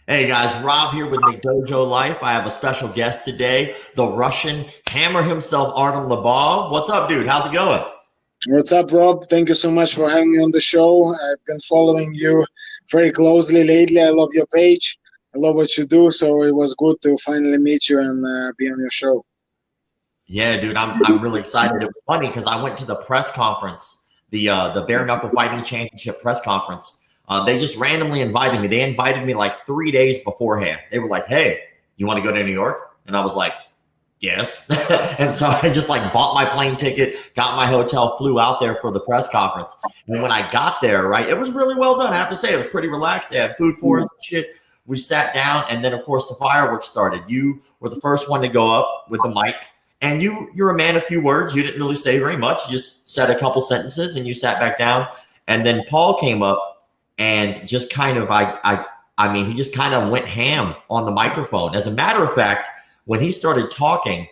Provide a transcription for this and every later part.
Hey guys, Rob here with McDojoLife. I have a special guest today, the Russian hammer himself, Artem Lobov. What's up, dude? How's it going? What's up, Rob? Thank you so much for having me on the show. I've been following you very closely lately. I love your page. I love what you do. So it was good to finally meet you and be on your show. Yeah, dude, I'm really excited. It was funny because I went to the press conference, the Bare Knuckle Fighting Championship press conference. They just randomly invited me. They invited me like 3 days beforehand. They were like, "Hey, you want to go to New York?" And I was like, yes. And so I just like bought my plane ticket, got my hotel, flew out there for the press conference. And when I got there, right, it was really well done. I have to say, it was pretty relaxed. They had food for us and shit. We sat down, and then of course the fireworks started. You were the first one to go up with the mic, and you're a man of few words. You didn't really say very much. You just said a couple sentences, and you sat back down. And then Paul came up and just kind of I mean, he just kind of went ham on the microphone. As a matter of fact, when he started talking,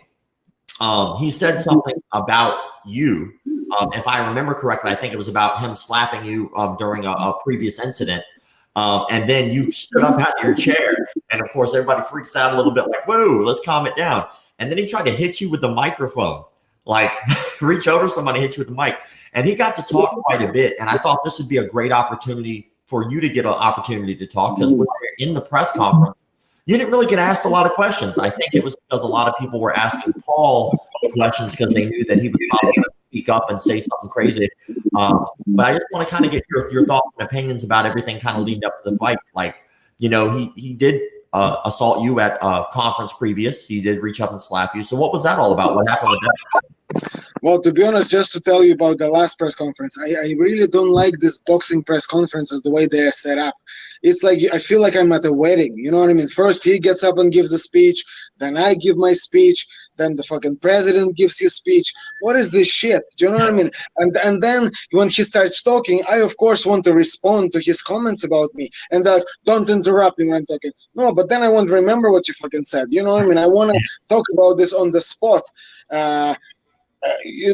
he said something about you. If I remember correctly, I think it was about him slapping you during a previous incident. And then you stood up out of your chair. And of course, everybody freaks out a little bit like, whoa, let's calm it down. And then he tried to hit you with the microphone, like reach over somebody, hit you with the mic. And he got to talk quite a bit. And I thought this would be a great opportunity for you to get an opportunity to talk, because when you're in the press conference, you didn't really get asked a lot of questions. I think it was because a lot of people were asking Paul questions because they knew that he was probably going to speak up and say something crazy. But I just want to kind of get your thoughts and opinions about everything kind of leading up to the fight. Like, you know, he did assault you at a conference previous. He did reach up and slap you. So what was that all about? What happened with that? Well, to be honest, just to tell you about the last press conference, I really don't like this boxing press conferences the way they are set up. It's like I feel like I'm at a wedding. You know what I mean? First he gets up and gives a speech, then I give my speech, then the fucking president gives his speech. What is this shit? Do you know what I mean? And then when he starts talking, I of course want to respond to his comments about me and that don't interrupt me when I'm talking. No, but then I won't remember what you fucking said. You know what I mean? I want to talk about this on the spot.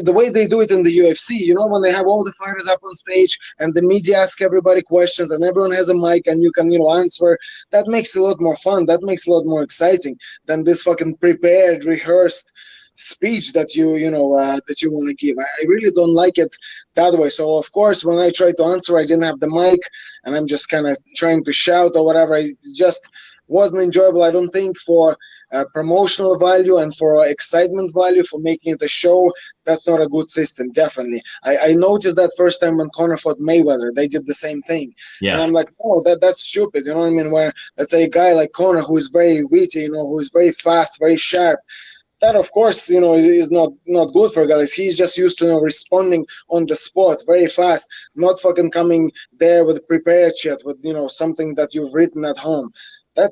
The way they do it in the UFC, you know, when they have all the fighters up on stage and the media ask everybody questions and everyone has a mic and you can, answer, that makes it a lot more fun. That makes it a lot more exciting than this fucking prepared, rehearsed speech that that you want to give. I really don't like it that way. So of course, when I tried to answer, I didn't have the mic and I'm just kind of trying to shout or whatever. It just wasn't enjoyable, I don't think, for promotional value and for excitement value, for making it a show. That's not a good system, definitely. I noticed that first time when Conor fought Mayweather, they did the same thing. Yeah. And I'm like, oh, that's stupid. You know what I mean? Where, let's say, a guy like Conor, who is very witty, who is very fast, very sharp, that of course, is not good for guys. He's just used to responding on the spot very fast, not fucking coming there with prepared shit, with something that you've written at home.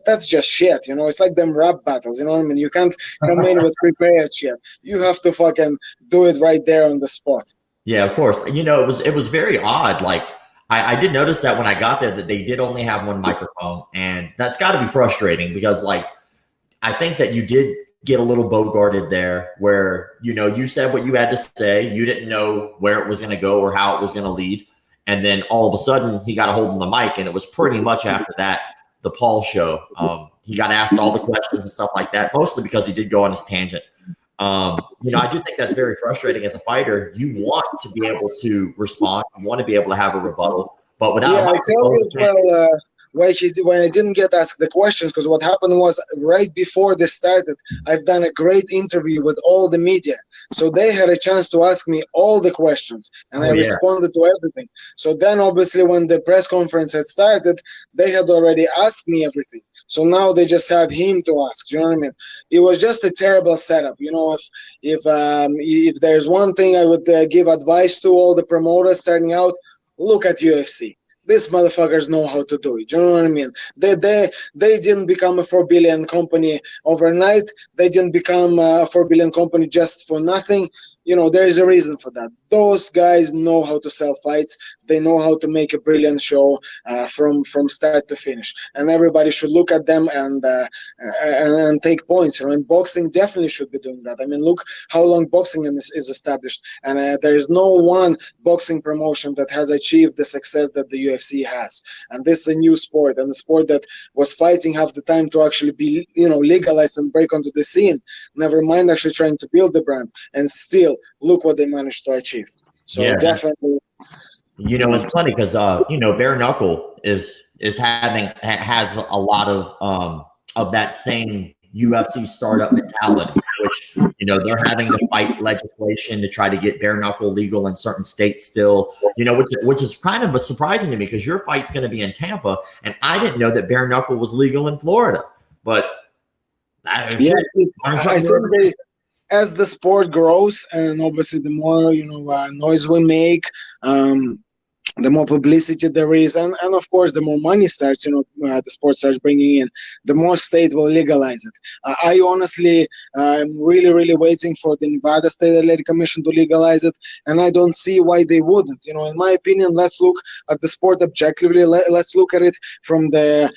That's just shit, It's like them rap battles, you know what I mean? You can't come in with prepared shit. You have to fucking do it right there on the spot. Yeah, of course. It was very odd. Like I did notice that when I got there that they did only have one microphone, and that's got to be frustrating because like I think that you did get a little bogarted there where you said what you had to say. You didn't know where it was going to go or how it was going to lead, and then all of a sudden he got a hold of the mic, and it was pretty much after that the Paul show. He got asked all the questions and stuff like that, mostly because he did go on his tangent. I do think that's very frustrating as a fighter. You want to be able to respond, you want to be able to have a rebuttal, but without I tell you as well, when I didn't get asked the questions, because what happened was right before this started, I've done a great interview with all the media. So they had a chance to ask me all the questions and I responded to everything. So then obviously when the press conference had started, they had already asked me everything. So now they just had him to ask. Do you know what I mean? It was just a terrible setup. If there's one thing I would give advice to all the promoters starting out, look at UFC. These motherfuckers know how to do it. Do you know what I mean? They didn't become a 4 billion company overnight. They didn't become a 4 billion company just for nothing. There is a reason for that. those guys know how to sell fights. They know how to make a brilliant show from start to finish, and everybody should look at them and take points. And boxing definitely should be doing that. I mean, look how long boxing is established, and there is no one boxing promotion that has achieved the success that the UFC has. And this is a new sport, and a sport that was fighting half the time to actually be, legalized and break onto the scene. Never mind actually trying to build the brand, and still look what they managed to achieve. So yeah, definitely. It's funny because Bare Knuckle has a lot of that same UFC startup mentality, which they're having to fight legislation to try to get bare knuckle legal in certain states still. Which is kind of surprising to me because your fight's going to be in Tampa, and I didn't know that bare knuckle was legal in Florida. But I think as the sport grows, and obviously the more noise we make, the more publicity there is, and of course the more money starts, the sport starts bringing in, the more state will legalize it. I honestly am really waiting for the Nevada State Athletic Commission to legalize it, and I don't see why they wouldn't. In my opinion, let's look at the sport objectively. Let's look at it from the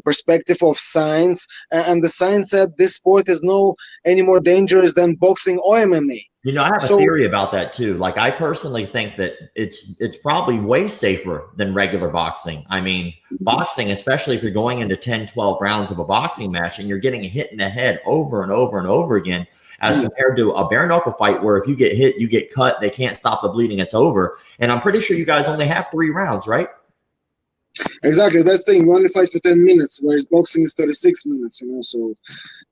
perspective of science, and the science said this sport is no any more dangerous than boxing or MMA. I have a theory about that too. Like, I personally think that it's probably way safer than regular boxing. I mean, boxing, especially if you're going into 10, 12 rounds of a boxing match and you're getting hit in the head over and over and over again, as compared to a bare knuckle fight where if you get hit, you get cut, they can't stop the bleeding, it's over. And I'm pretty sure you guys only have 3 rounds, right? Exactly, that's the thing. We only fight for 10 minutes, whereas boxing is 36 minutes, so.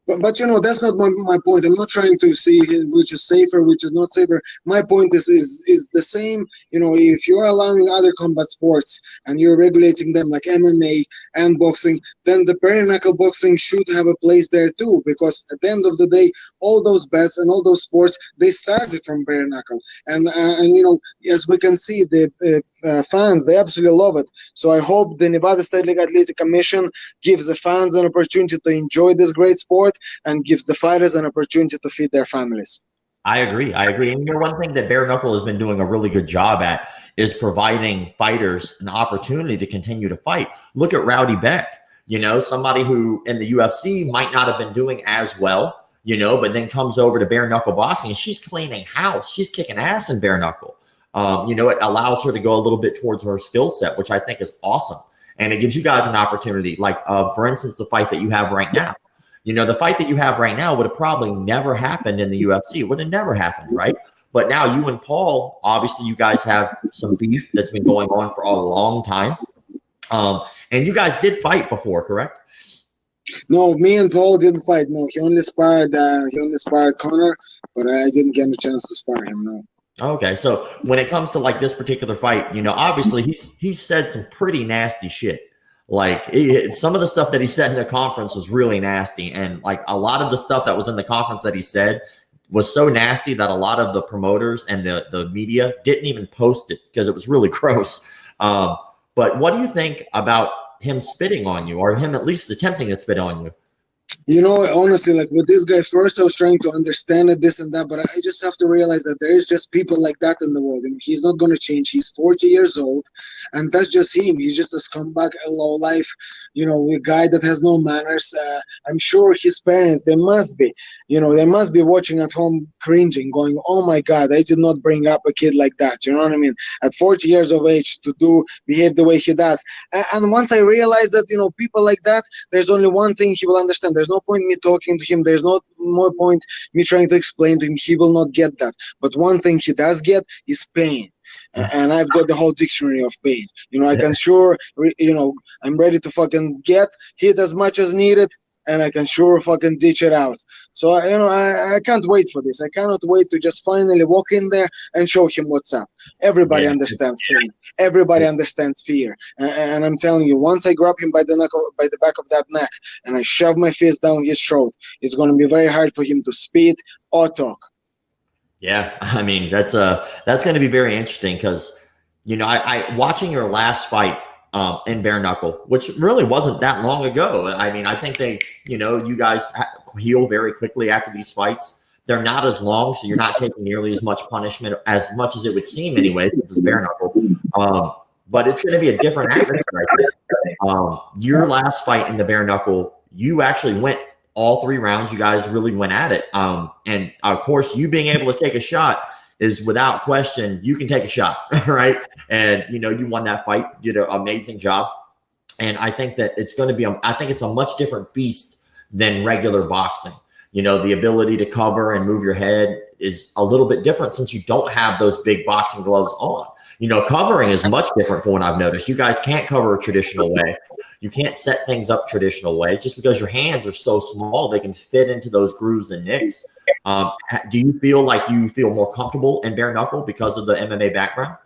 But that's not my point. I'm not trying to see which is safer, which is not safer. My point is the same. If you're allowing other combat sports and you're regulating them like MMA and boxing, then the bare knuckle boxing should have a place there too. Because at the end of the day, all those bets and all those sports, they started from bare knuckle, and as we can see, the fans, they absolutely love it. So I hope the Nevada State Legality Commission gives the fans an opportunity to enjoy this great sport, and gives the fighters an opportunity to feed their families. I agree. And one thing that bare knuckle has been doing a really good job at is providing fighters an opportunity to continue to fight. Look at Rowdy Beck, somebody who in the UFC might not have been doing as well, but then comes over to bare knuckle boxing and she's cleaning house. She's kicking ass in bare knuckle. It allows her to go a little bit towards her skill set, which I think is awesome. And it gives you guys an opportunity, like, for instance, the fight that you have right now. The fight that you have right now would have probably never happened in the UFC. It would have never happened, right? But now you and Paul, obviously you guys have some beef that's been going on for a long time. And you guys did fight before, correct? No, me and Paul didn't fight. No, he only sparred Connor, but I didn't get a chance to spar him, no. Okay, so when it comes to like this particular fight, obviously he's said some pretty nasty shit. Like, some of the stuff that he said in the conference was really nasty. And like a lot of the stuff that was in the conference that he said was so nasty that a lot of the promoters and the media didn't even post it because it was really gross. But what do you think about him spitting on you, or him at least attempting to spit on you? Honestly, like with this guy, first I was trying to understand it, this and that, but I just have to realize that there is just people like that in the world, and he's not going to change. He's 40 years old, and that's just him. He's just a scumbag, a lowlife, a guy that has no manners. I'm sure his parents, they must be watching at home, cringing, going, oh my God, I did not bring up a kid like that. You know what I mean? At 40 years of age to behave the way he does. And once I realized that, people like that, there's only one thing he will understand. There's no point me talking to him. There's no more point me trying to explain to him. He will not get that. But one thing he does get is pain. And I've got the whole dictionary of pain. I can I'm ready to fucking get hit as much as needed, and I can sure fucking ditch it out. So, I can't wait for this. I cannot wait to just finally walk in there and show him what's up. Everybody understands pain. Everybody understands fear. And I'm telling you, once I grab him by the back of that neck, and I shove my fist down his throat, it's going to be very hard for him to speak or talk. Yeah, I mean, that's going to be very interesting because, I watching your last fight in bare knuckle, which really wasn't that long ago. I mean, I think they, you guys heal very quickly after these fights. They're not as long, so you're not taking nearly as much punishment as much as it would seem anyway, since it's bare knuckle. But it's going to be a different atmosphere, I think. Your last fight in the bare knuckle, you actually went all 3 rounds. You guys really went at it. And of course, you being able to take a shot is without question, you can take a shot, right? And, you know, you won that fight, did an amazing job. And I think that it's going to be, I think it's a much different beast than regular boxing. You know, the ability to cover and move your head is a little bit different since you don't have those big boxing gloves on. You know, covering is much different from what I've noticed. You guys can't cover a traditional way. You can't set things up traditional way just because your hands are so small, they can fit into those grooves and nicks. Do you feel like you feel more comfortable in bare knuckle because of the MMA background?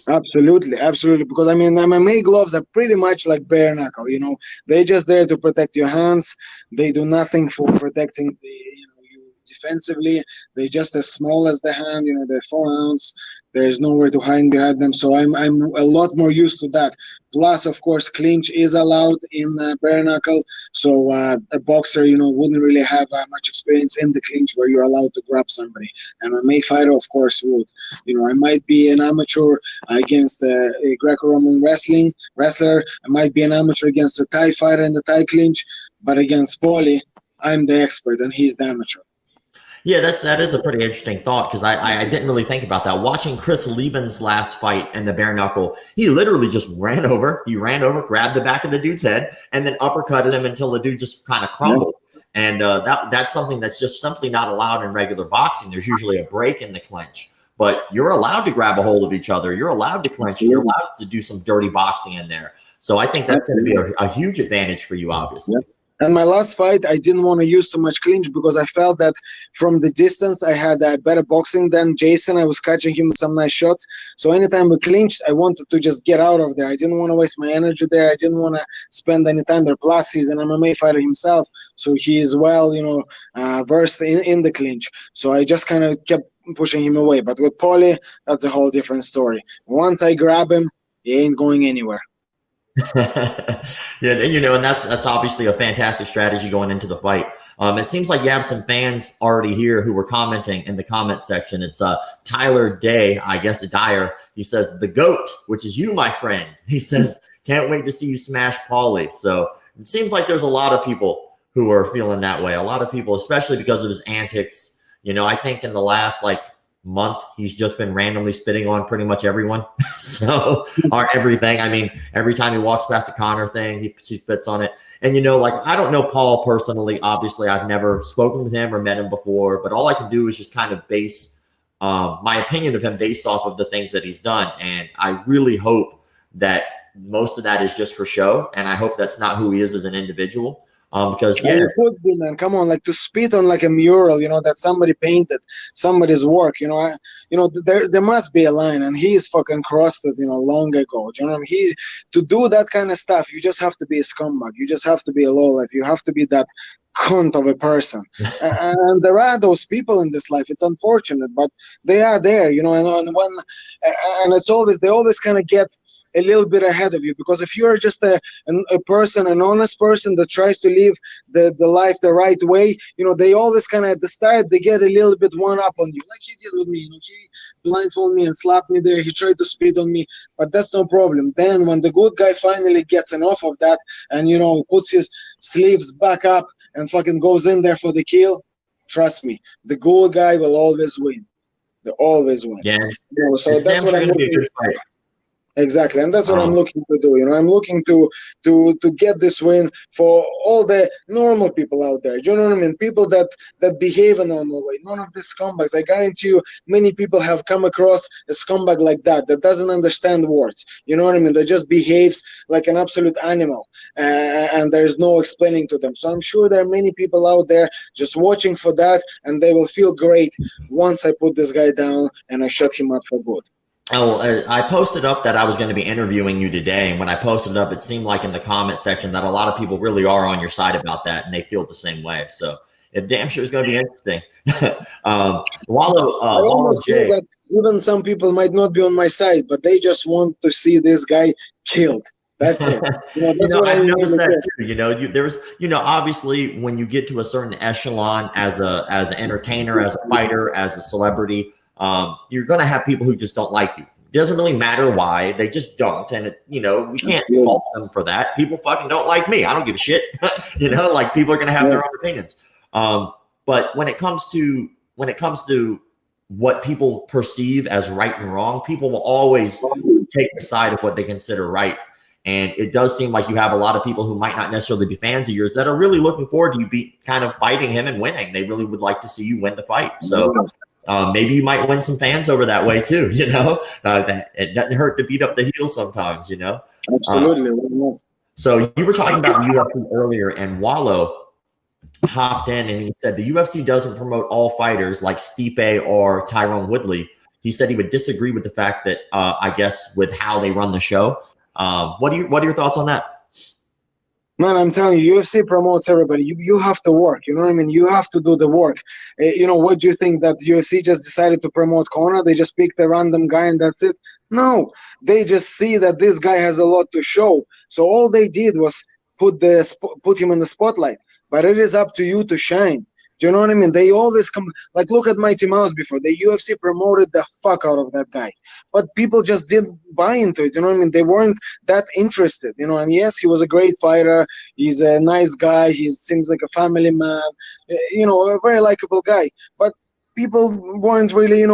Absolutely, absolutely. Because I mean, MMA gloves are pretty much like bare knuckle. You know, they're just there to protect your hands. They do nothing for protecting the, you know, you defensively. They're just as small as the hand. You know, they're 4 ounce. There's nowhere to hide behind them. So I'm a lot more used to that. Plus, of course, clinch is allowed in bare knuckle. So a boxer, you know, wouldn't really have much experience in the clinch where you're allowed to grab somebody. And a MMA fighter, of course, would. You know, I might be an amateur against a Greco-Roman wrestler. I might be an amateur against a Thai fighter in the Thai clinch. But against Paulie, I'm the expert and he's the amateur. Yeah, that is a pretty interesting thought because I didn't really think about that. Watching Chris Lieben's last fight in the bare knuckle, he literally just ran over. He ran over, grabbed the back of the dude's head, and then uppercutted him until the dude just kind of crumbled. And that's something that's just simply not allowed in regular boxing. There's usually a break in the clinch, but you're allowed to grab a hold of each other. You're allowed to clinch. You're allowed to do some dirty boxing in there. So I think that's going to be a huge advantage for you, obviously. And my last fight, I didn't want to use too much clinch because I felt that from the distance, I had better boxing than Jason. I was catching him with some nice shots. So anytime we clinched, I wanted to just get out of there. I didn't want to waste my energy there. I didn't want to spend any time there. Plus, he's an MMA fighter himself. So he is well, you know, versed in the clinch. So I just kind of kept pushing him away. But with Paulie, that's a whole different story. Once I grab him, he ain't going anywhere. Yeah, you know, and that's obviously a fantastic strategy going into the fight. It seems like you have some fans already here who were commenting in the comment section. It's Tyler Day, I guess, Dyer. He says, the GOAT, which is you, my friend. He says, can't wait to see you smash Paulie. So it seems like there's a lot of people who are feeling that way. A lot of people, especially because of his antics. You know, I think in the last month, he's just been randomly spitting on pretty much everyone. So, or everything. I mean, every time he walks past a Connor thing, he spits on it. And, you know, I don't know Paul personally. Obviously, I've never spoken with him or met him before. But all I can do is just kind of base my opinion of him based off of the things that he's done. And I really hope that most of that is just for show. And I hope that's not who he is as an individual. Because it could be, man. Come on, to spit on a mural, you know, that somebody painted, somebody's work, you know. There must be a line, and he is fucking crossed it, you know, long ago. You know, to do that kind of stuff, you just have to be a scumbag. You just have to be a lowlife. You have to be that cunt of a person. And there are those people in this life. It's unfortunate, but they are there, you know. And it's always they always kind of get a little bit ahead of you, because if you're just a person, an honest person that tries to live the life the right way, you know, they always kind of at the start they get a little bit one up on you, like he did with me. You know, he blindfolded me and slapped me there. He tried to spit on me, but that's no problem. Then when the good guy finally gets enough of that and, you know, puts his sleeves back up and fucking goes in there for the kill, trust me, the good guy will always win. They always win. Yeah. You know, so that's what I'm looking for. Exactly, and that's what I'm looking to do. You know, I'm looking to get this win for all the normal people out there. Do you know what I mean? People that behave a normal way. None of these scumbags. I guarantee you, many people have come across a scumbag like that doesn't understand words. You know what I mean? That just behaves like an absolute animal, and there's no explaining to them. So I'm sure there are many people out there just watching for that, and they will feel great once I put this guy down and I shut him up for good. Oh, I posted up that I was going to be interviewing you today. And when I posted it up, it seemed like in the comment section that a lot of people really are on your side about that, and they feel the same way. So it damn sure is going to be interesting. Wallow J. That even some people might not be on my side, but they just want to see this guy killed. That's it. That's what I I've noticed really that get. too. There's, obviously when you get to a certain echelon as an entertainer, as a fighter, as a celebrity, you're gonna have people who just don't like you. It doesn't really matter why, they just don't. And we can't fault them for that. People fucking don't like me. I don't give a shit. Like people are gonna have their own opinions. But when it comes to what people perceive as right and wrong, people will always take the side of what they consider right. And it does seem like you have a lot of people who might not necessarily be fans of yours that are really looking forward to you kind of fighting him and winning. They really would like to see you win the fight. So maybe you might win some fans over that way too. That it doesn't hurt to beat up the heel sometimes. Absolutely. So you were talking about the UFC earlier, and Wallow hopped in and he said the UFC doesn't promote all fighters like Stipe or Tyrone Woodley. He said he would disagree with the fact that I guess with how they run the show. What are your thoughts on that? Man, I'm telling you, UFC promotes everybody. You have to work. You know what I mean? You have to do the work. What do you think that UFC just decided to promote Conor? They just picked a random guy and that's it? No, they just see that this guy has a lot to show. So all they did was put him in the spotlight. But it is up to you to shine. Do you know what I mean? They always come, like, look at Mighty Mouse before. The UFC promoted the fuck out of that guy. But people just didn't buy into it. You know what I mean? They weren't that interested. And yes, he was a great fighter. He's a nice guy. He seems like a family man. A very likable guy. But people weren't really,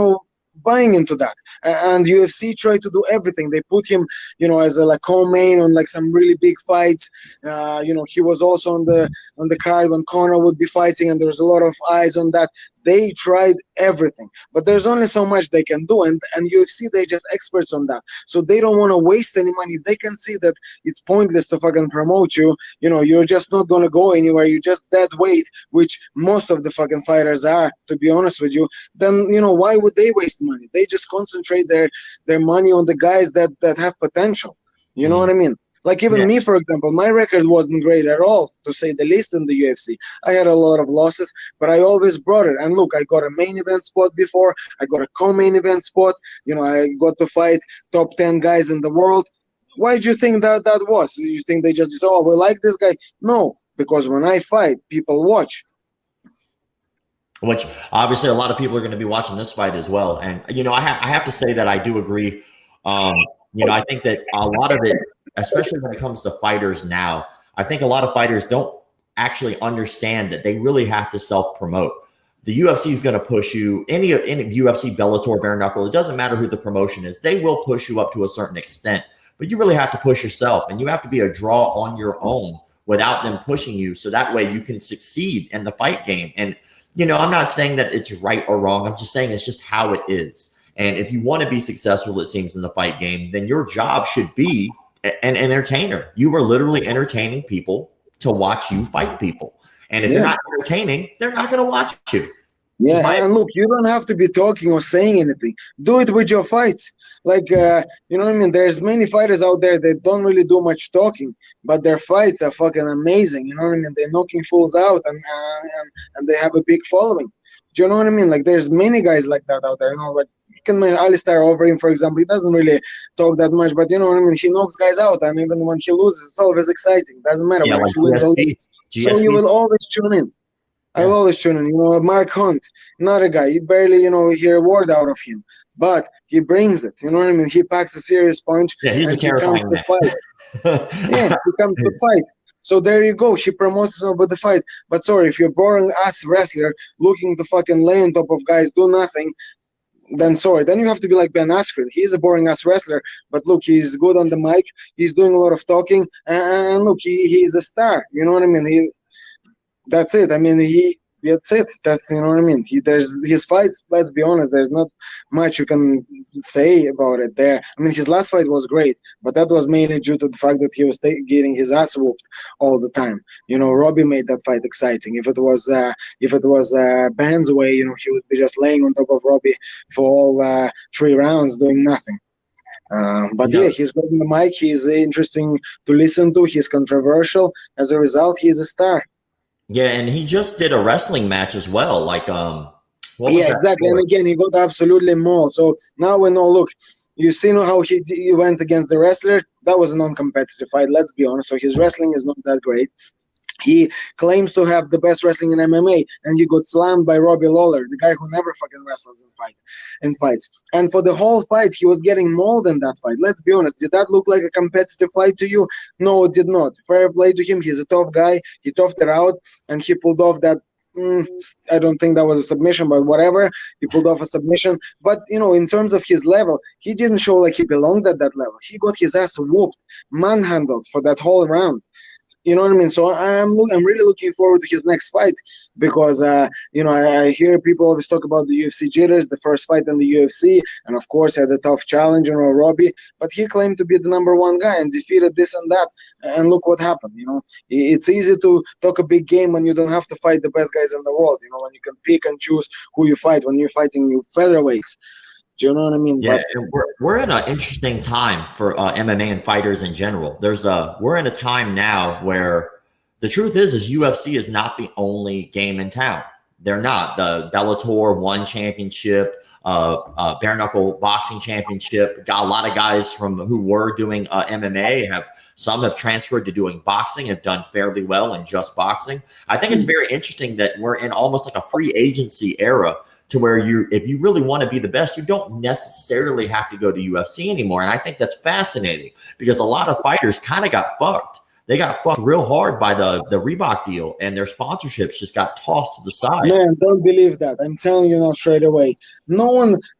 buying into that. And UFC tried to do everything. They put him, as a co-main on like some really big fights. He was also on the card when Conor would be fighting, and there's a lot of eyes on that. They tried everything, but there's only so much they can do, and UFC, they're just experts on that, so they don't want to waste any money. They can see that it's pointless to fucking promote you. You're just not gonna go anywhere. You're just dead weight, which most of the fucking fighters are, to be honest with you. Then why would they waste money? They just concentrate their money on the guys that have potential. You know what I mean? Like even me, for example, my record wasn't great at all, to say the least, in the UFC. I had a lot of losses, but I always brought it. And look, I got a main event spot before. I got a co-main event spot. I got to fight top 10 guys in the world. Why do you think that was? You think they just oh, we like this guy? No, because when I fight, people watch. Which obviously a lot of people are going to be watching this fight as well. And, I have to say that I do agree. I think that a lot of it, especially when it comes to fighters now, I think a lot of fighters don't actually understand that they really have to self-promote. The UFC is going to push you, any UFC, Bellator, Bare Knuckle, it doesn't matter who the promotion is. They will push you up to a certain extent, but you really have to push yourself, and you have to be a draw on your own without them pushing you. So that way you can succeed in the fight game. And, I'm not saying that it's right or wrong. I'm just saying it's just how it is. And if you want to be successful, it seems, in the fight game, then your job should be an entertainer. You are literally entertaining people to watch you fight people. And if you're not entertaining, they're not going to watch you. Yeah, and look, you don't have to be talking or saying anything. Do it with your fights. Like, you know what I mean? There's many fighters out there that don't really do much talking, but their fights are fucking amazing. You know what I mean? They're knocking fools out, and they have a big following. Do you know what I mean? Like, there's many guys like that out there. Like, you can mean Alistair Overeem, for example. He doesn't really talk that much, but you know what I mean? He knocks guys out, and even when he loses, it's always exciting. Doesn't matter whether he wins or loses. So you will always tune in. I will always tune in. Mark Hunt, another guy. You barely, hear a word out of him, but he brings it. You know what I mean? He packs a serious punch. Yeah, he's a terrifying man. He comes to fight. So there you go. He promotes himself with the fight. But sorry, if you're boring ass wrestler looking to fucking lay on top of guys, do nothing, then sorry. Then you have to be like Ben Askren. He's a boring ass wrestler, but look, he's good on the mic. He's doing a lot of talking, and look, he's a star. You know what I mean? That's it. I mean, that's it. That's, you know what I mean? There's his fights, let's be honest, there's not much you can say about it there. I mean, his last fight was great, but that was mainly due to the fact that he was getting his ass whooped all the time. Robbie made that fight exciting. If it was Ben's way, he would be just laying on top of Robbie for all 3 rounds doing nothing. But he's good on the mic. He's interesting to listen to. He's controversial. As a result, he's a star. Yeah, and he just did a wrestling match as well. Like, what was that exactly. for? And again, he got absolutely mauled. So now we know. Look, You seen how he went against the wrestler? That was a non-competitive fight. Let's be honest. So his wrestling is not that great. He claims to have the best wrestling in MMA, and he got slammed by Robbie Lawler, the guy who never fucking wrestles in fights. And for the whole fight, he was getting mauled in that fight. Let's be honest. Did that look like a competitive fight to you? No, it did not. Fair play to him. He's a tough guy. He toughed it out, and he pulled off that. I don't think that was a submission, but whatever. He pulled off a submission. But, in terms of his level, he didn't show like he belonged at that level. He got his ass whooped, manhandled for that whole round. You know what I mean? So I'm really looking forward to his next fight because, I hear people always talk about the UFC jitters, the first fight in the UFC, and of course had a tough challenge, Robbie, but he claimed to be the number one guy and defeated this and that, and look what happened, It's easy to talk a big game when you don't have to fight the best guys in the world, when you can pick and choose who you fight when you're fighting new featherweights. Do you know what I mean? Yeah, we're in an interesting time for MMA and fighters in general. We're in a time now where the truth is UFC is not the only game in town. They're not. The Bellator One Championship, Bare Knuckle Boxing Championship, got a lot of guys who were doing MMA. Some have transferred to doing boxing, have done fairly well in just boxing. I think it's very interesting that we're in almost like a free agency era, to where if you really want to be the best, you don't necessarily have to go to UFC anymore. And I think that's fascinating because a lot of fighters kind of got fucked. They got fucked real hard by the Reebok deal, and their sponsorships just got tossed to the side. Man, don't believe that. I'm telling you now straight away.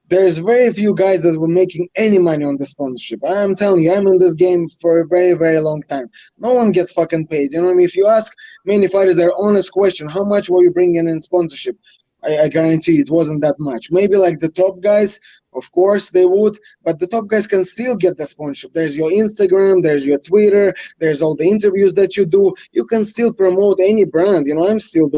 There's very few guys that were making any money on the sponsorship. I'm telling you, I'm in this game for a very, very long time. No one gets fucking paid. You know what I mean? If you ask many fighters their honest question, how much were you bringing in sponsorship? I guarantee it wasn't that much. Maybe like the top guys, of course they would, but the top guys can still get the sponsorship. There's your Instagram, there's your Twitter, there's all the interviews that you do. You can still promote any brand. I'm still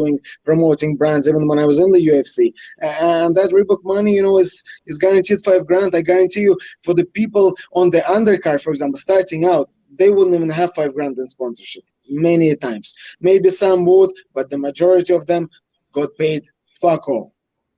promoting brands even when I was in the UFC. And that Reebok money, is guaranteed $5,000. I guarantee you, for the people on the undercard, for example, starting out, they wouldn't even have $5,000 in sponsorship many times. Maybe some would, but the majority of them got paid fuck all.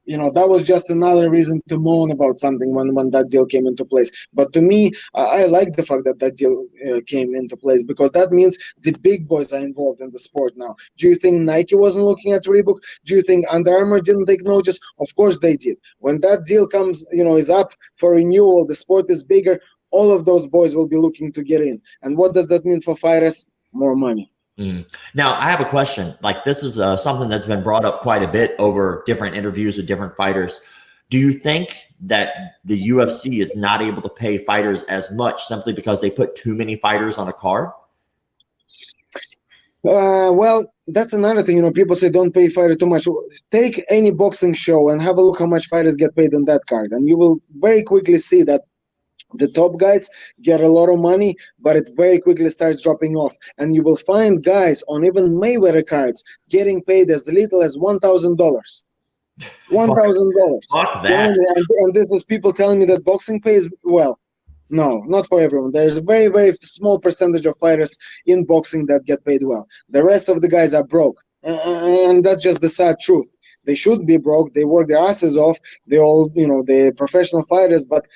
That was just another reason to moan about something when that deal came into place. But to me, I like the fact that deal came into place, because that means the big boys are involved in the sport now. Do you think Nike wasn't looking at Reebok? Do you think Under Armour didn't take notice? Of course they did. When that deal comes, is up for renewal, the sport is bigger, all of those boys will be looking to get in. And what does that mean for fighters? More money. Now, I have a question. Like, this is something that's been brought up quite a bit over different interviews with different fighters. Do you think that the UFC is not able to pay fighters as much simply because they put too many fighters on a card? Well, that's another thing. People say don't pay fighters too much. Take any boxing show and have a look how much fighters get paid on that card, and you will very quickly see that the top guys get a lot of money, but it very quickly starts dropping off. And you will find guys on even Mayweather cards getting paid as little as $1,000. $1,000. Fuck that. And this is people telling me that boxing pays well. No, not for everyone. There's a very, very small percentage of fighters in boxing that get paid well. The rest of the guys are broke. And that's just the sad truth. They should be broke. They work their asses off. They all, they're professional fighters, but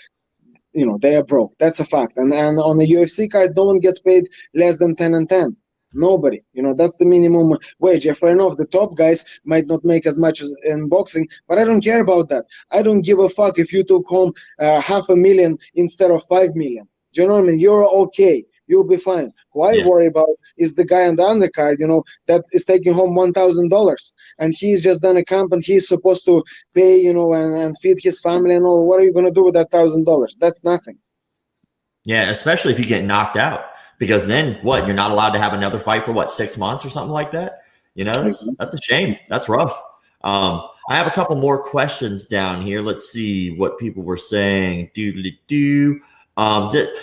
they are broke. That's a fact. And on the UFC card, no one gets paid less than 10 and 10. Nobody. That's the minimum wage. Fair enough, the top guys might not make as much as in boxing, but I don't care about that. I don't give a fuck if you took home $500,000 instead of $5 million. Do you know what I mean? You're okay. You'll be fine. Who I worry about is the guy on the undercard, that is taking home $1,000, and he's just done a camp and he's supposed to pay, and feed his family and all. What are you going to do with that $1,000? That's nothing. Yeah, especially if you get knocked out, because then what? You're not allowed to have another fight for 6 months or something like that. That's a shame. That's rough. I have a couple more questions down here. Let's see what people were saying.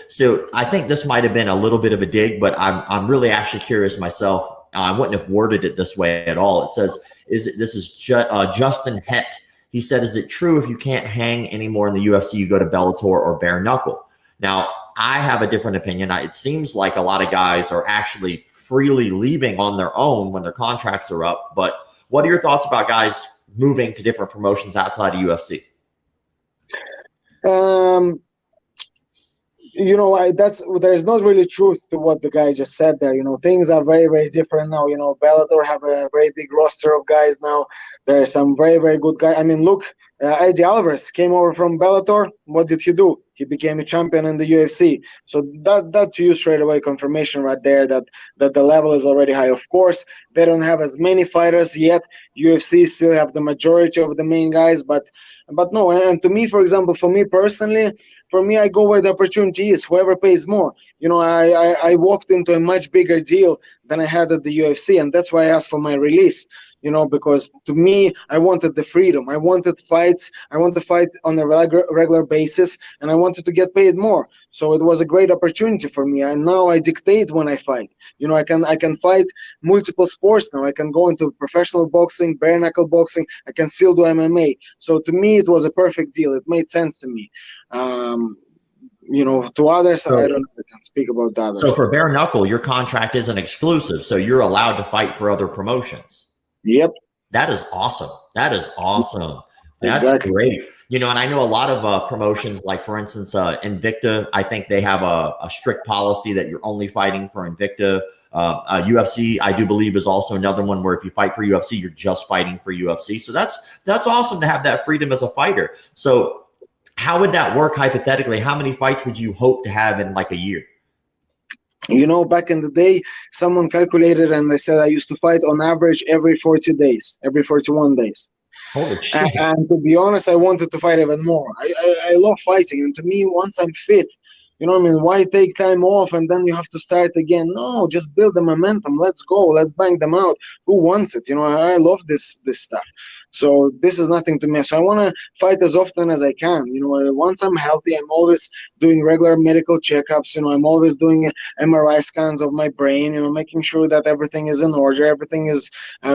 So I think this might have been a little bit of a dig, but I'm really actually curious myself. I wouldn't have worded it this way at all. It says, Justin Het. He said, is it true if you can't hang anymore in the UFC, you go to Bellator or Bare Knuckle? Now, I have a different opinion. It seems like a lot of guys are actually freely leaving on their own when their contracts are up. But what are your thoughts about guys moving to different promotions outside of UFC? You know, there's not really truth to what the guy just said there. You know, things are very, very different now. You know, Bellator have a very big roster of guys now. There are some very, very good guys. I mean, look, Eddie Alvarez came over from Bellator. What did he do? He became a champion in the UFC. So that to you straight away confirmation right there that the level is already high. Of course, they don't have as many fighters yet. UFC still have the majority of the main guys, but no. And to me, for example, for me personally, I go where the opportunity is. Whoever pays more. You know, I walked into a much bigger deal than I had at the UFC, and that's why I asked for my release. You know, because to me, I wanted the freedom. I wanted fights. I want to fight on a regular basis, and I wanted to get paid more. So it was a great opportunity for me. And now I dictate when I fight. You know, I can fight multiple sports now. I can go into professional boxing, bare knuckle boxing. I can still do MMA. So to me, it was a perfect deal. It made sense to me. You know, to others, so, I don't know if I can speak about that. So for bare knuckle, your contract isn't exclusive, so you're allowed to fight for other promotions. Yep. That is awesome. That's exactly great. You know, and I know a lot of promotions, like for instance, Invicta, I think they have a strict policy that you're only fighting for Invicta. UFC, I do believe, is also another one where if you fight for UFC, you're just fighting for UFC. So that's awesome to have that freedom as a fighter. So how would that work hypothetically? How many fights would you hope to have in like a year? You know, back in the day, someone calculated and they said I used to fight on average every 40 days, every 41 days. Holy shit. And to be honest, I wanted to fight even more. I love fighting. And to me, once I'm fit, you know what I mean? Why take time off and then you have to start again? No, just build the momentum. Let's go. Let's bang them out. Who wants it? You know, I love this stuff. So this is nothing to me. So I want to fight as often as I can. You know, once I'm healthy, I'm always doing regular medical checkups. You know, I'm always doing MRI scans of my brain, you know, making sure that everything is in order, everything is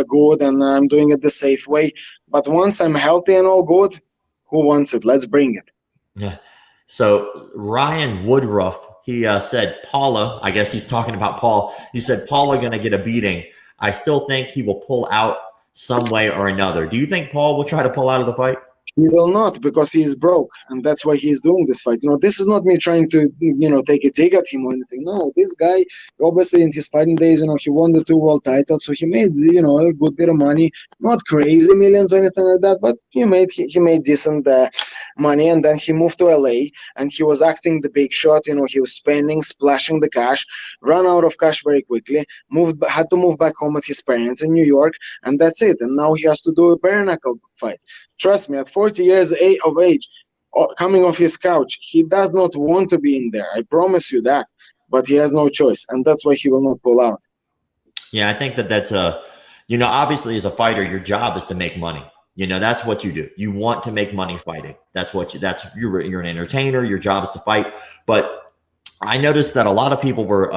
good, and I'm doing it the safe way. But once I'm healthy and all good, who wants it? Let's bring it. Yeah. So Ryan Woodruff, he said, Paula, I guess he's talking about Paul. He said, Paula going to get a beating. I still think he will pull out some way or another. Do you think Paul will try to pull out of the fight? He will not, because he is broke, and that's why he's doing this fight. You know, this is not me trying to, you know, take a dig at him or anything. No, this guy, obviously, in his fighting days, you know, he won the 2 world titles, so he made, you know, a good bit of money. Not crazy millions or anything like that, but he made decent money, and then he moved to LA, and he was acting the big shot. You know, he was spending, splashing the cash, ran out of cash very quickly, had to move back home with his parents in New York, and that's it. And now he has to do a bare knuckle fight. Trust me, at 40 years of age, coming off his couch, he does not want to be in there. I promise you that. But he has no choice, and that's why he will not pull out. Yeah, I think that's you know, obviously as a fighter, your job is to make money. You know, that's what you do. You want to make money fighting. You're an entertainer. Your job is to fight. But I noticed that a lot of people were,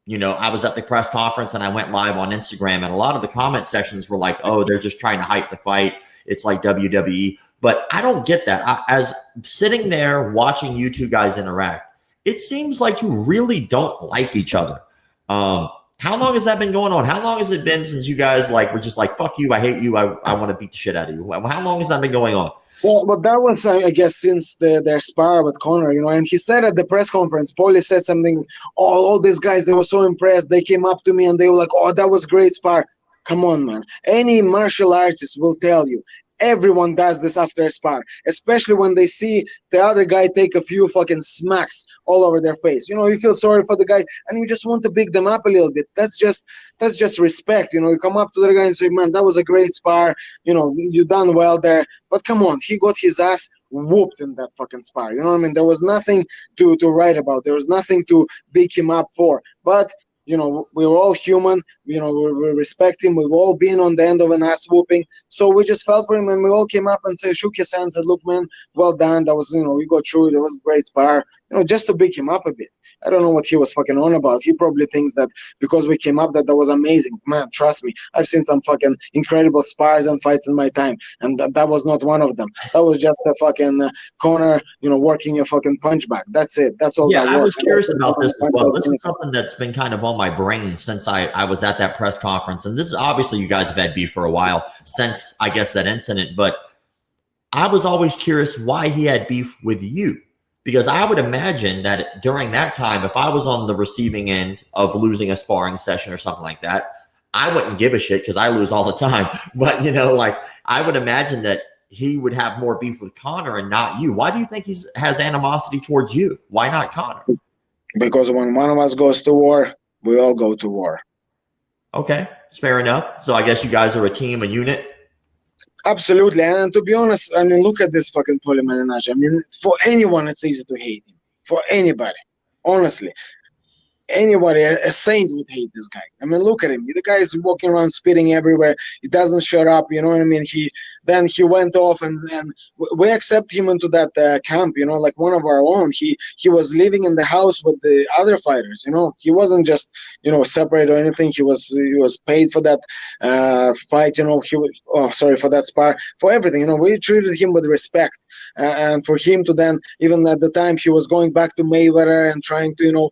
you know, I was at the press conference and I went live on Instagram, and a lot of the comment sections were like, oh, they're just trying to hype the fight. It's like WWE. But I don't get that. As sitting there watching you two guys interact, it seems like you really don't like each other. How long has that been going on? How long has it been since you guys like were just like, fuck you, I hate you, I want to beat the shit out of you? How long has that been going on? Well, but that was, I guess, since their spar with Conor, you know, and he said at the press conference, Paulie said something, oh, all these guys, they were so impressed. They came up to me and they were like, oh, that was great spar. Come on, man. Any martial artist will tell you, everyone does this after a spar, especially when they see the other guy take a few fucking smacks all over their face. You know, you feel sorry for the guy and you just want to big them up a little bit. That's just respect. You know, you come up to the guy and say, man, that was a great spar. You know, you done well there. But come on, he got his ass whooped in that fucking spar. You know what I mean? There was nothing to write about. There was nothing to big him up for. But you know, we were all human. You know, we respect him. We've all been on the end of an ass whooping. So we just felt for him, and we all came up and shook his hand, said, look, man, well done. That was, you know, we got through it. It was a great spar. You know, just to big him up a bit. I don't know what he was fucking on about. He probably thinks that because we came up that was amazing. Man, trust me. I've seen some fucking incredible spars and fights in my time, and that was not one of them. That was just a fucking corner, you know, working a fucking punch back. That's it. That's all that was. Yeah, I was curious about this as well. This is something that's been kind of on my brain since I was at that press conference. And this is obviously you guys have had beef for a while since, I guess, that incident. But I was always curious why he had beef with you. Because I would imagine that during that time, if I was on the receiving end of losing a sparring session or something like that, I wouldn't give a shit because I lose all the time. But, like, I would imagine that he would have more beef with Conor and not you. Why do you think he has animosity towards you? Why not Conor? Because when one of us goes to war, we all go to war. Okay, fair enough. So I guess you guys are a team, a unit. Absolutely. And to be honest, I mean, look at this fucking Paul Malignaggi. I mean, for anyone, it's easy to hate him. For anybody. Honestly. Anybody, a saint would hate this guy. I mean, look at him. The guy is walking around spitting everywhere. He doesn't shut up. You know what I mean? He went off and we accept him into that camp. Like one of our own. He was living in the house with the other fighters. He wasn't just separate or anything. He was paid for that fight. For that spar, for everything. We treated him with respect. And for him to then, even at the time, he was going back to Mayweather and trying to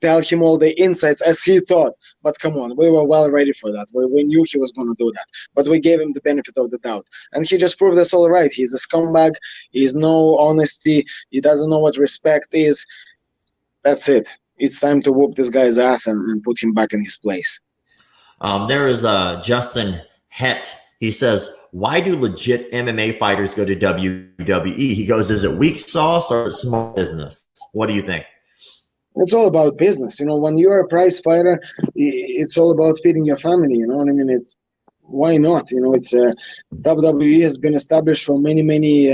tell him all the insights as he thought. But come on, we were well ready for that. We knew he was going to do that. But we gave him the benefit of the doubt. And he just proved us all right. He's a scumbag. He's no honesty. He doesn't know what respect is. That's it. It's time to whoop this guy's ass and put him back in his place. There is Justin Het. He says, why do legit MMA fighters go to WWE? He goes, is it weak sauce or small business? What do you think? It's all about business. When you're a prize fighter, it's all about feeding your family. You know what I mean? It's why not? It's WWE has been established for many, many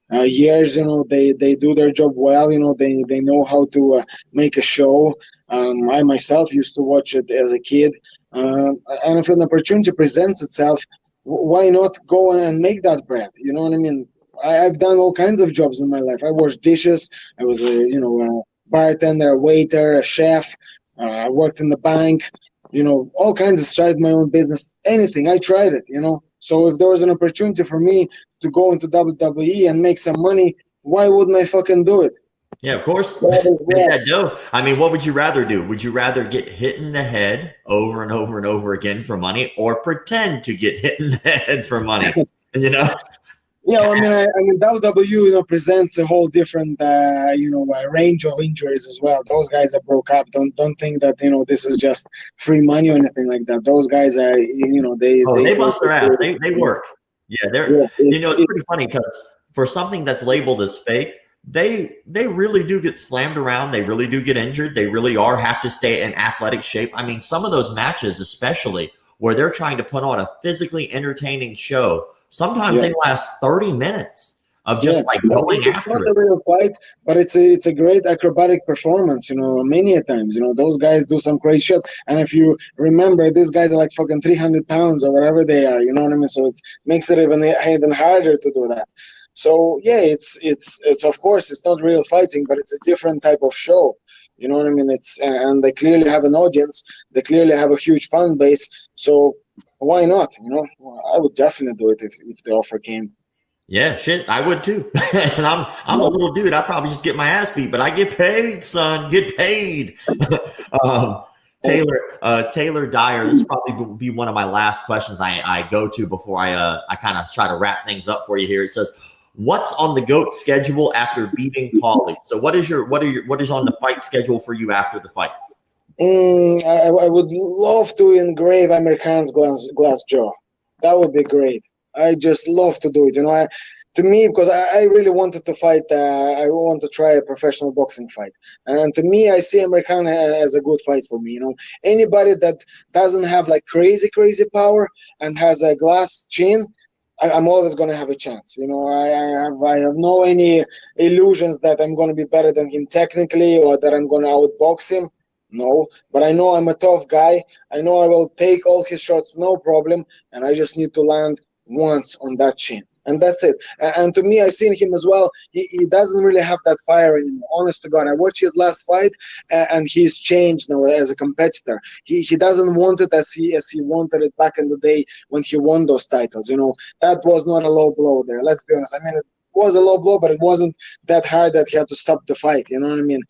years. They do their job well. They know how to make a show. I myself used to watch it as a kid. And if an opportunity presents itself, why not go and make that bread? You know what I mean? I've done all kinds of jobs in my life. I washed dishes. I was a bartender, a waiter, a chef. I worked in the bank, all kinds of, started my own business, anything. I tried it, So if there was an opportunity for me to go into WWE and make some money, why wouldn't I fucking do it? Yeah, of course. I mean, what would you rather do? Would you rather get hit in the head over and over and over again for money, or pretend to get hit in the head for money? Yeah, I mean, WWE, presents a whole different, range of injuries as well. Those guys are broke up. Don't think that this is just free money or anything like that. Those guys are, they bust their ass. They work. Yeah, it's pretty funny because for something that's labeled as fake, they really do get slammed around. They really do get injured. They really have to stay in athletic shape. I mean, some of those matches, especially where they're trying to put on a physically entertaining show. Sometimes they last 30 minutes of just going after it. It's not a real fight, but it's a great acrobatic performance, many a times. Those guys do some crazy shit. And if you remember, these guys are like fucking 300 pounds or whatever they are, you know what I mean? So it makes it even harder to do that. So yeah, it's of course it's not real fighting, but it's a different type of show. You know what I mean? And they clearly have an audience. They clearly have a huge fan base. So why not? I would definitely do it if the offer came. Yeah, shit, I would too. And I'm a little dude. I probably just get my ass beat, but I get paid, son. Get paid. Taylor Dyer. This probably will be one of my last questions I go to before I kind of try to wrap things up for you here. It says, what's on the GOAT schedule after beating Paulie? So what is on the fight schedule for you after the fight? I would love to engrave American's glass jaw. That would be great. I just love to do it. To me, because I really wanted to fight. I want to try a professional boxing fight, and to me, I see American as a good fight for me. Anybody that doesn't have like crazy power and has a glass chin, I'm always going to have a chance. I have no any illusions that I'm going to be better than him technically or that I'm going to outbox him. No, but I know I'm a tough guy. I know I will take all his shots, no problem, and I just need to land once on that chin. And that's it. And to me, I seen him as well. He doesn't really have that fire anymore. Honest to God, I watched his last fight, and he's changed now as a competitor. He doesn't want it as he wanted it back in the day when he won those titles. That was not a low blow there. Let's be honest. I mean, it was a low blow, but it wasn't that hard that he had to stop the fight. You know what I mean?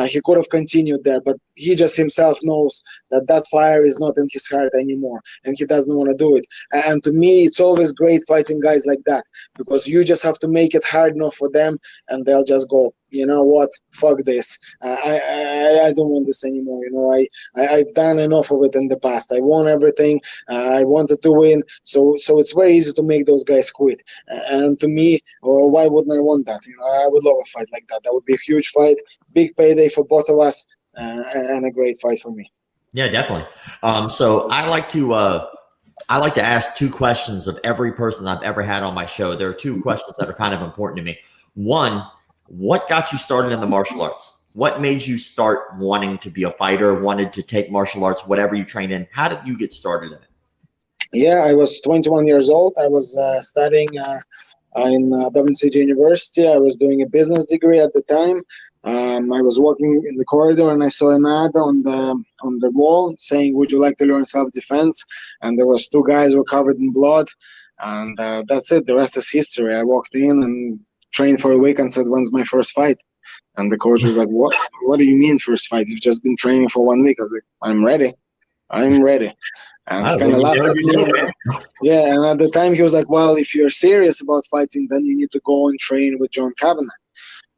He could have continued there, but he just himself knows that fire is not in his heart anymore, and he doesn't want to do it. And to me, it's always great fighting guys like that, because you just have to make it hard enough for them, and they'll just go you know what, fuck this. I don't want this anymore. You know, I've done enough of it in the past. I won everything. I wanted to win. So it's very easy to make those guys quit. And to me, or why wouldn't I want that? You know, I would love a fight like that. That would be a huge fight, big payday for both of us, and a great fight for me. Yeah, definitely. So I like to ask two questions of every person I've ever had on my show. There are two questions that are kind of important to me. One, what got you started in the martial arts? What made you start wanting to be a fighter, wanted to take martial arts, whatever you trained in? How did you get started in it? Yeah, I was 21 years old. I was studying in WCG University. I was doing a business degree at the time. I was walking in the corridor and I saw an ad on the wall saying, "Would you like to learn self-defense?" And there was two guys who were covered in blood, and that's it. The rest is history. I walked in and trained for a week and said, "When's my first fight?" And the coach was like, "What? What do you mean first fight? You've just been training for 1 week." I was like, "I'm ready. I'm ready." And he kind of laughed at me. Yeah, and at the time he was like, "Well, if you're serious about fighting, then you need to go and train with John Kavanagh."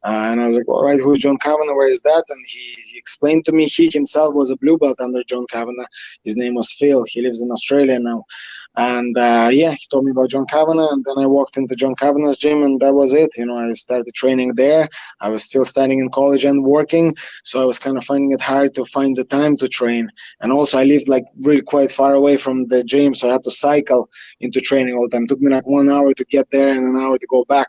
And I was like, "All right, who's John Kavanagh? Where is that?" And he explained to me he himself was a blue belt under John Kavanagh. His name was Phil. He lives in Australia now. And yeah, he told me about John Kavanagh, and then I walked into John Kavanagh's gym, and that was it. You know, I started training there. I was still studying in college and working, so I was kind of finding it hard to find the time to train. And also, I lived like really quite far away from the gym, so I had to cycle into training all the time. It took me like 1 hour to get there and an hour to go back.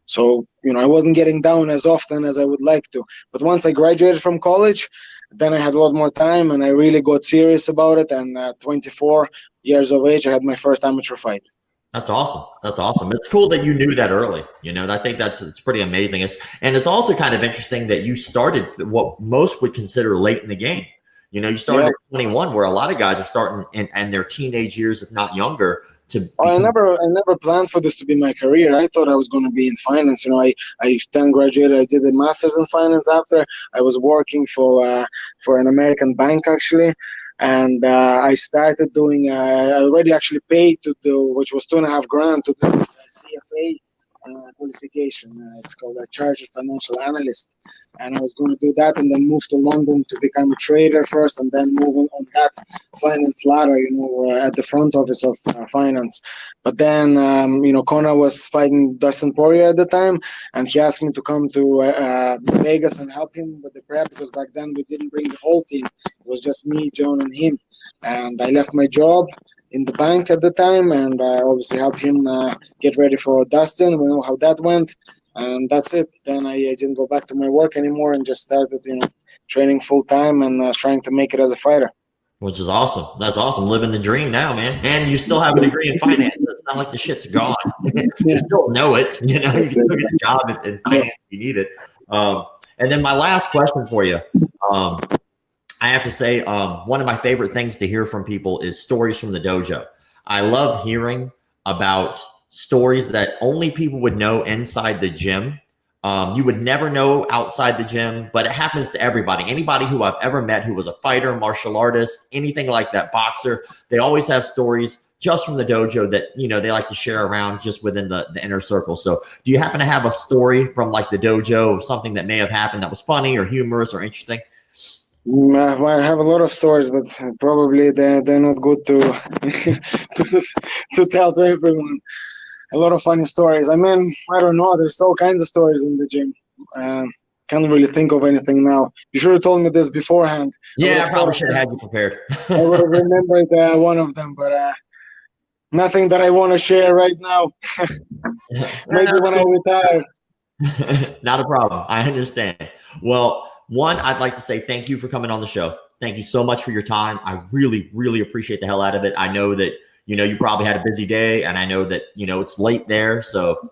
So, you know, I wasn't getting down as often as I would like to. But once I graduated from college, then I had a lot more time and I really got serious about it. And at 24 years of age, I had my first amateur fight. That's awesome. That's awesome. It's cool that you knew that early. You know, I think it's pretty amazing. And it's also kind of interesting that you started what most would consider late in the game. You know, you started at 21, where a lot of guys are starting in their teenage years, if not younger. I never planned for this to be my career. I thought I was going to be in finance. You know, I then graduated. I did a master's in finance after. I was working for an American bank actually, and I started doing. I already actually paid to do, which was $2.5 grand to do this CFA qualification. It's called a Chartered Financial Analyst, and I was going to do that and then move to London to become a trader first, and then move on that finance ladder, you know, at the front office of finance. But then, you know, Conor was fighting Dustin Poirier at the time, and he asked me to come to Vegas and help him with the prep, because back then we didn't bring the whole team. It was just me, John, and him. And I left my job in the bank at the time, and I obviously helped him get ready for Dustin. We know how that went, and that's it. Then I didn't go back to my work anymore and just started, you know, training full time and trying to make it as a fighter. Which is awesome. That's awesome. Living the dream now, man. And you still have a degree in finance. It's not like the shit's gone. You still know it. You know, you can still get a job in finance if you need it. And then my last question for you. I have to say, one of my favorite things to hear from people is stories from the dojo. I love hearing about stories that only people would know inside the gym. You would never know outside the gym, but it happens to everybody. Anybody who I've ever met who was a fighter, martial artist, anything like that, boxer, they always have stories just from the dojo that, you know, they like to share around just within the inner circle. So do you happen to have a story from like the dojo, something that may have happened that was funny or humorous or interesting? I have a lot of stories, but probably they're not good to to tell to everyone. A lot of funny stories. I mean, I don't know. There's all kinds of stories in the gym. Can't really think of anything now. You should have told me this beforehand. Yeah, I probably should have had you prepared. I would have remembered one of them, but nothing that I want to share right now. Maybe when I retire. Not a problem. I understand. Well, one, I'd like to say thank you for coming on the show. Thank you so much for your time. I really, really appreciate the hell out of it. I know that, you know, you probably had a busy day, and I know that, you know, it's late there. So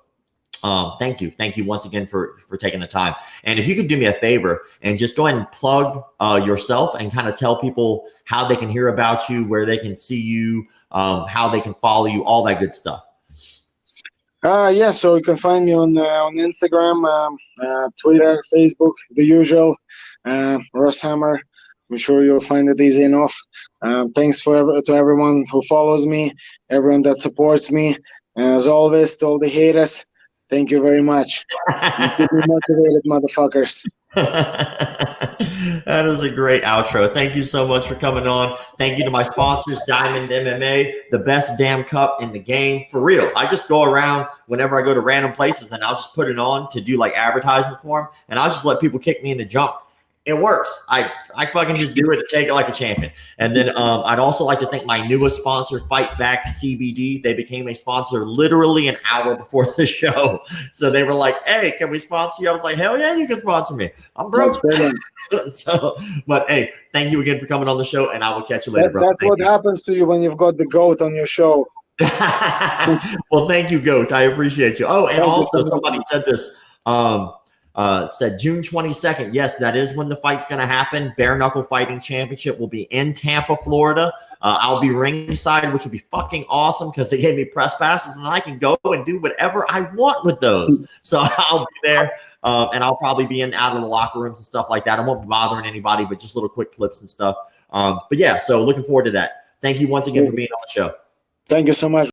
thank you. Thank you once again for taking the time. And if you could do me a favor and just go ahead and plug yourself and kind of tell people how they can hear about you, where they can see you, how they can follow you, all that good stuff. Yeah, so you can find me on Instagram, Twitter, Facebook, the usual. Russ Hammer. I'm sure you'll find it easy enough. Thanks to everyone who follows me, everyone that supports me. And as always, to all the haters, Thank you very much. You keep me motivated, motherfuckers. That is a great outro. Thank you so much for coming on. Thank you to my sponsors, Diamond MMA, the best damn cup in the game. For real. I just go around whenever I go to random places and I'll just put it on to do like advertisement for them. And I'll just let people kick me in the jump. It works. I fucking just do it and take it like a champion. And then I'd also like to thank my newest sponsor, Fight Back CBD. They became a sponsor literally an hour before the show. So they were like, hey, can we sponsor you? I was like, hell yeah, you can sponsor me. I'm broke. So, but hey, thank you again for coming on the show, and I will catch you later, bro. That's what happens to you when you've got the GOAT on your show. Well, thank you, GOAT. I appreciate you. Oh, and also somebody said this. Said June 22nd. Yes, that is when the fight's going to happen. Bare Knuckle Fighting Championship will be in Tampa, Florida. I'll be ringside, which will be fucking awesome because they gave me press passes and I can go and do whatever I want with those. So I'll be there, and I'll probably be out of the locker rooms and stuff like that. I won't be bothering anybody, but just little quick clips and stuff. But yeah, so looking forward to that. Thank you once again for being on the show. Thank you so much.